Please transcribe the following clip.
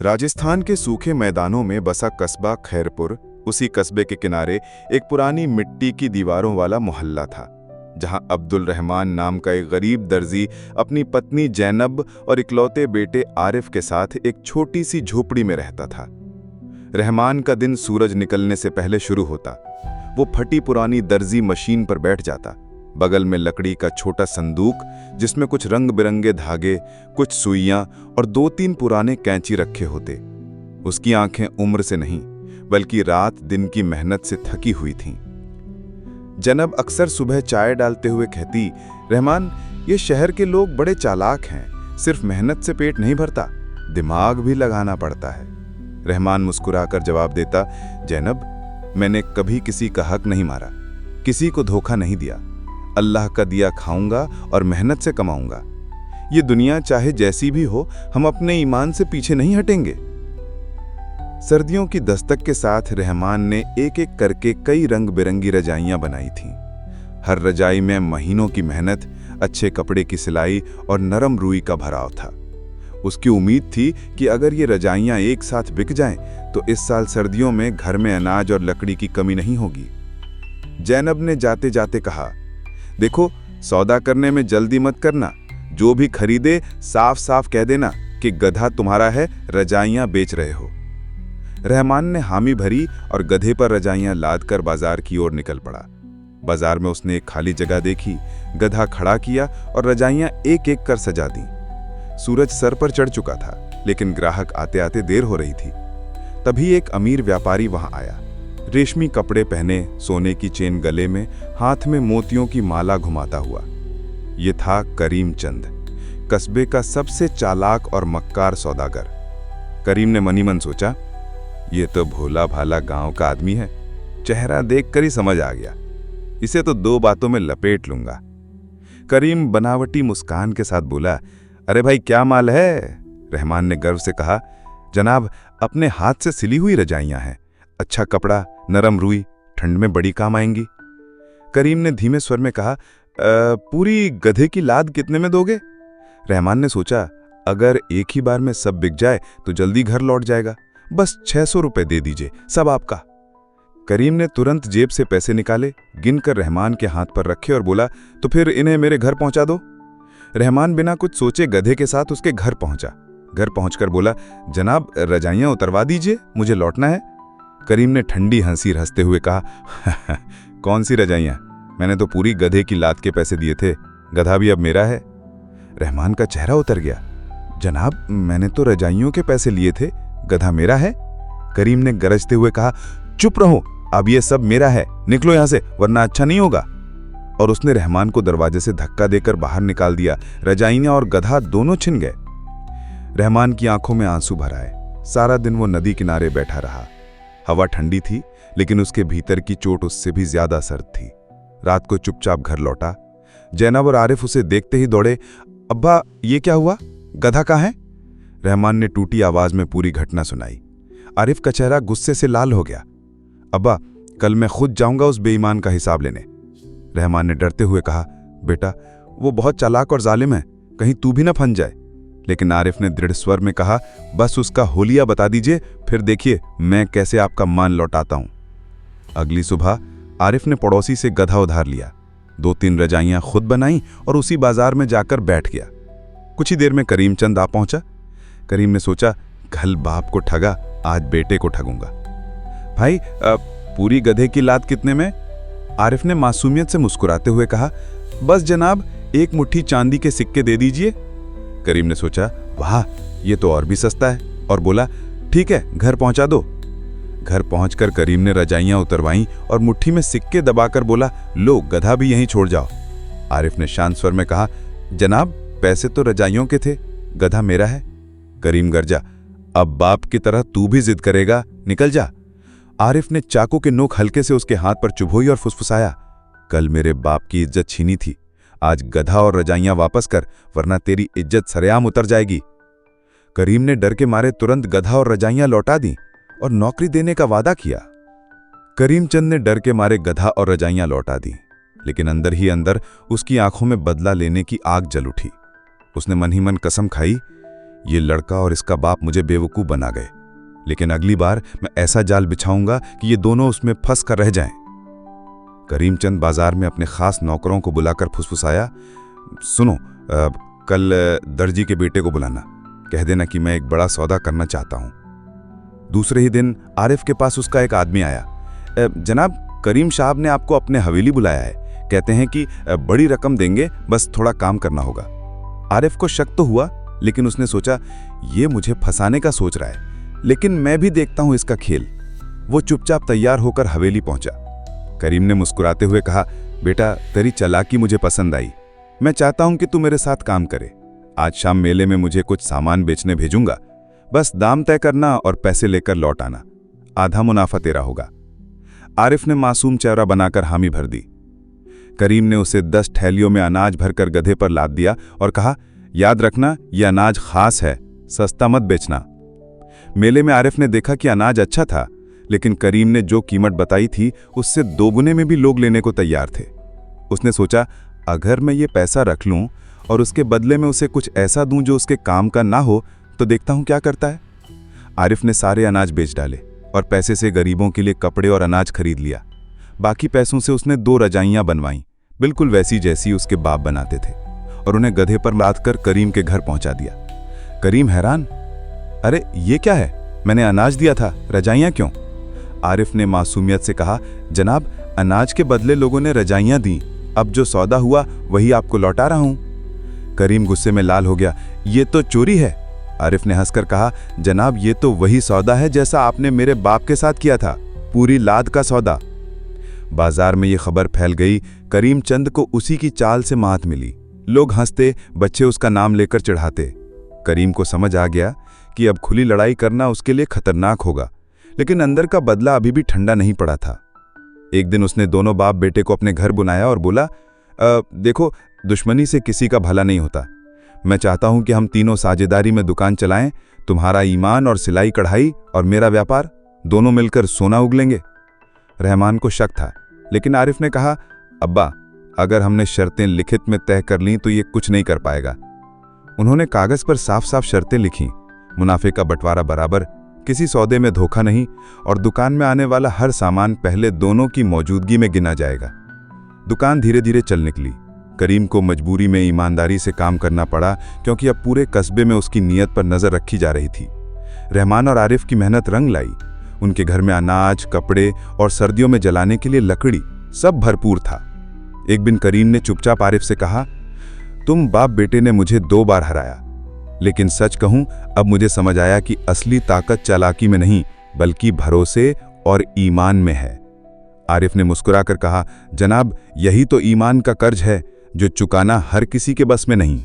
राजस्थान के सूखे मैदानों में बसा कस्बा खैरपुर, उसी कस्बे के किनारे एक पुरानी मिट्टी की दीवारों वाला मोहल्ला था, जहां अब्दुल रहमान नाम का एक गरीब दर्जी अपनी पत्नी जैनब और इकलौते बेटे आरिफ के साथ एक छोटी सी झोपड़ी में रहता था। रहमान का दिन सूरज निकलने से पहले शुरू होता। वो फटी पुरानी दर्जी मशीन पर बैठ जाता। बगल में लकड़ी का छोटा संदूक जिसमें कुछ रंग बिरंगे धागे, कुछ सुइयां और 2-3 पुराने कैंची रखे होते। उसकी आंखें उम्र से नहीं बल्कि रात दिन की मेहनत से थकी हुई थीं। जैनब अक्सर सुबह चाय डालते हुए कहती, रहमान, ये शहर के लोग बड़े चालाक हैं, सिर्फ मेहनत से पेट नहीं भरता, दिमाग भी लगाना पड़ता है। रहमान मुस्कुराकर जवाब देता, जैनब, मैंने कभी किसी का हक नहीं मारा, किसी को धोखा नहीं दिया। अल्लाह का दिया खाऊंगा और मेहनत से कमाऊंगा। ये दुनिया चाहे जैसी भी हो, हम अपने ईमान से पीछे नहीं हटेंगे। सर्दियों की दस्तक के साथ रहमान ने एक एक करके कई रंग बिरंगी रजाइयां बनाई थीं। हर रजाई में महीनों की मेहनत, अच्छे कपड़े की सिलाई और नरम रुई का भराव था। उसकी उम्मीद थी कि अगर ये रजाइयां एक साथ बिक जाएं, तो इस साल सर्दियों में घर में अनाज और लकड़ी की कमी नहीं होगी। जैनब ने जाते जाते कहा, देखो, सौदा करने में जल्दी मत करना, जो भी खरीदे साफ साफ कह देना कि गधा तुम्हारा है, रजाइयां बेच रहे हो। रहमान ने हामी भरी और गधे पर रजाइयां लादकर बाजार की ओर निकल पड़ा। बाजार में उसने एक खाली जगह देखी, गधा खड़ा किया और रजाइयां एक एक कर सजा दी। सूरज सर पर चढ़ चुका था, लेकिन ग्राहक आते आते देर हो रही थी। तभी एक अमीर व्यापारी वहां आया। रेशमी कपड़े पहने, सोने की चेन गले में, हाथ में मोतियों की माला घुमाता हुआ। ये था करीम चंद, कस्बे का सबसे चालाक और मक्कार सौदागर। करीम ने मनी मन सोचा, ये तो भोला भाला गांव का आदमी है, चेहरा देखकर ही समझ आ गया, इसे तो 2 बातों में लपेट लूंगा। करीम बनावटी मुस्कान के साथ बोला, अरे भाई, क्या माल है? रहमान ने गर्व से कहा, जनाब, अपने हाथ से सिली हुई रजाइयां हैं, अच्छा कपड़ा, नरम रुई, ठंड में बड़ी काम आएंगी। करीम ने धीमे स्वर में कहा, पूरी गधे की लाद कितने में दोगे? रहमान ने सोचा, अगर एक ही बार में सब बिक जाए तो जल्दी घर लौट जाएगा, बस 600 रुपए दे दीजिए, सब आपका। करीम ने तुरंत जेब से पैसे निकाले, गिनकर रहमान के हाथ पर रखे और बोला, तो फिर इन्हें मेरे घर पहुंचा दो। रहमान बिना कुछ सोचे गधे के साथ उसके घर पहुंचा। घर पहुंचकर बोला, जनाब, रजाइयां उतरवा दीजिए, मुझे लौटना है। करीम ने ठंडी हंसी हंसते हुए कहा, कौन सी रजाइयां? मैंने तो पूरी गधे की लात के पैसे दिए थे, गधा भी अब मेरा है। रहमान का चेहरा उतर गया, जनाब, मैंने तो रजाइयों के पैसे लिए थे, गधा मेरा है। करीम ने गरजते हुए कहा, चुप रहो, अब ये सब मेरा है, निकलो यहां से, वरना अच्छा नहीं होगा। और उसने रहमान को दरवाजे से धक्का देकर बाहर निकाल दिया। रजाइयां और गधा दोनों छिन गए। रहमान की आंखों में आंसू भर आए। सारा दिन वो नदी किनारे बैठा रहा। हवा ठंडी थी, लेकिन उसके भीतर की चोट उससे भी ज्यादा सर्द थी। रात को चुपचाप घर लौटा। जैनब और आरिफ उसे देखते ही दौड़े, अब्बा, ये क्या हुआ? गधा कहाँ है? रहमान ने टूटी आवाज में पूरी घटना सुनाई। आरिफ का चेहरा गुस्से से लाल हो गया। अब्बा, कल मैं खुद जाऊंगा उस बेईमान का हिसाब लेने। रहमान ने डरते हुए कहा, बेटा, वो बहुत चालाक और जालिम है, कहीं तू भी ना फंस जाए। लेकिन आरिफ ने दृढ़ स्वर में कहा, बस उसका होलिया बता दीजिए, फिर देखिए मैं कैसे आपका मान लौटाता हूं। अगली सुबह आरिफ ने पड़ोसी से गधा उधार लिया, 2-3 रजाइयां खुद बनाई और उसी बाजार में जाकर बैठ गया। कुछ ही देर में करीम चंद आ पहुंचा। करीम ने सोचा, कल बाप को ठगा, आज बेटे को ठगूंगा। भाई, पूरी गधे की लात कितने में? आरिफ ने मासूमियत से मुस्कुराते हुए कहा, बस जनाब, 1 मुट्ठी चांदी के सिक्के दे दीजिए। करीम ने सोचा, वाह, ये तो और भी सस्ता है, और बोला, ठीक है, घर पहुंचा दो। घर पहुंचकर करीम ने रजाइयां उतरवाईं और मुट्ठी में सिक्के दबाकर बोला, लो, गधा भी यहीं छोड़ जाओ। आरिफ ने शांत स्वर में कहा, जनाब, पैसे तो रजाइयों के थे, गधा मेरा है। करीम गरजा, अब बाप की तरह तू भी जिद करेगा, निकल जा। आरिफ ने चाकू के नोक हल्के से उसके हाथ पर चुभोई और फुसफुसाया, कल मेरे बाप की इज्जत छीनी थी, आज गधा और रजाइयां वापस कर, वरना तेरी इज्जत सरेआम उतर जाएगी। करीम ने डर के मारे तुरंत गधा और रजाइयां लौटा दी और नौकरी देने का वादा किया। करीम चंद ने डर के मारे गधा और रजाइयां लौटा दी, लेकिन अंदर ही अंदर उसकी आंखों में बदला लेने की आग जल उठी। उसने मन ही मन कसम खाई, ये लड़का और इसका बाप मुझे बेवकूफ़ बना गए, लेकिन अगली बार मैं ऐसा जाल बिछाऊंगा कि ये दोनों उसमें फंस कर रह जाएं। करीमचंद बाजार में अपने खास नौकरों को बुलाकर फुसफुसाया, सुनो, कल दर्जी के बेटे को बुलाना, कह देना कि मैं एक बड़ा सौदा करना चाहता हूं। दूसरे ही दिन आरिफ के पास उसका एक आदमी आया। जनाब, करीम साहब ने आपको अपने हवेली बुलाया है, कहते हैं कि बड़ी रकम देंगे, बस थोड़ा काम करना होगा। आरिफ को शक तो हुआ, लेकिन उसने सोचा ये मुझे फंसाने का सोच रहा है, लेकिन मैं भी देखता हूं इसका खेल। वो चुपचाप तैयार होकर हवेली पहुंचा। करीम ने मुस्कुराते हुए कहा, बेटा, तेरी चालाकी मुझे पसंद आई। मैं चाहता हूं कि तू मेरे साथ काम करे। आज शाम मेले में मुझे कुछ सामान बेचने भेजूंगा, बस दाम तय करना और पैसे लेकर लौट आना। आधा मुनाफा तेरा होगा। आरिफ ने मासूम चेहरा बनाकर हामी भर दी। करीम ने उसे 10 थैलियों में अनाज भरकर गधे पर लाद दिया और कहा, याद रखना, यह अनाज खास है, सस्ता मत बेचना। मेले में आरिफ ने देखा कि अनाज अच्छा था, लेकिन करीम ने जो कीमत बताई थी उससे दोगुने में भी लोग लेने को तैयार थे। उसने सोचा, अगर मैं ये पैसा रख लूं और उसके बदले में उसे कुछ ऐसा दूं जो उसके काम का ना हो, तो देखता हूं क्या करता है। आरिफ ने सारे अनाज बेच डाले और पैसे से गरीबों के लिए कपड़े और अनाज खरीद लिया। बाकी पैसों से उसने 2 रजाइयां बनवाईं, बिल्कुल वैसी जैसी उसके बाप बनाते थे, और उन्हें गधे पर लादकर करीम के घर पहुंचा दिया। करीम हैरान, अरे ये क्या है, मैंने अनाज दिया था, रजाइयां क्यों? आरिफ ने मासूमियत से कहा, जनाब, अनाज के बदले लोगों ने रजाइयां दी, अब जो सौदा हुआ वही आपको लौटा रहा हूं। करीम गुस्से में लाल हो गया, ये तो चोरी है। आरिफ ने हंसकर कहा, जनाब, ये तो वही सौदा है जैसा आपने मेरे बाप के साथ किया था, पूरी लाद का सौदा। बाजार में ये खबर फैल गई। करीम चंद को उसी की चाल से मात मिली। लोग हंसते, बच्चे उसका नाम लेकर चढ़ाते। करीम को समझ आ गया कि अब खुली लड़ाई करना उसके लिए खतरनाक होगा, लेकिन अंदर का बदला अभी भी ठंडा नहीं पड़ा था। एक दिन उसने दोनों बाप बेटे को अपने घर बुलाया और बोला, देखो, दुश्मनी से किसी का भला नहीं होता। मैं चाहता हूं कि हम तीनों साझेदारी में दुकान चलाएं, तुम्हारा ईमान और सिलाई कढ़ाई और मेरा व्यापार, दोनों मिलकर सोना उगलेंगे। रहमान को शक था, लेकिन आरिफ ने कहा, अब्बा, अगर हमने शर्तें लिखित में तय कर लीं तो ये कुछ नहीं कर पाएगा। उन्होंने कागज पर साफ साफ शर्तें लिखीं, मुनाफे का बंटवारा बराबर, किसी सौदे में धोखा नहीं, और दुकान में आने वाला हर सामान पहले दोनों की मौजूदगी में गिना जाएगा। दुकान धीरे धीरे चल निकली। करीम को मजबूरी में ईमानदारी से काम करना पड़ा, क्योंकि अब पूरे कस्बे में उसकी नीयत पर नजर रखी जा रही थी। रहमान और आरिफ की मेहनत रंग लाई। उनके घर में अनाज, कपड़े और सर्दियों में जलाने के लिए लकड़ी, सब भरपूर था। एक दिन करीम ने चुपचाप आरिफ से कहा, तुम बाप बेटे ने मुझे 2 बार हराया, लेकिन सच कहूं, अब मुझे समझ आया कि असली ताकत चालाकी में नहीं, बल्कि भरोसे और ईमान में है। आरिफ ने मुस्कुराकर कहा, जनाब, यही तो ईमान का कर्ज है जो चुकाना हर किसी के बस में नहीं।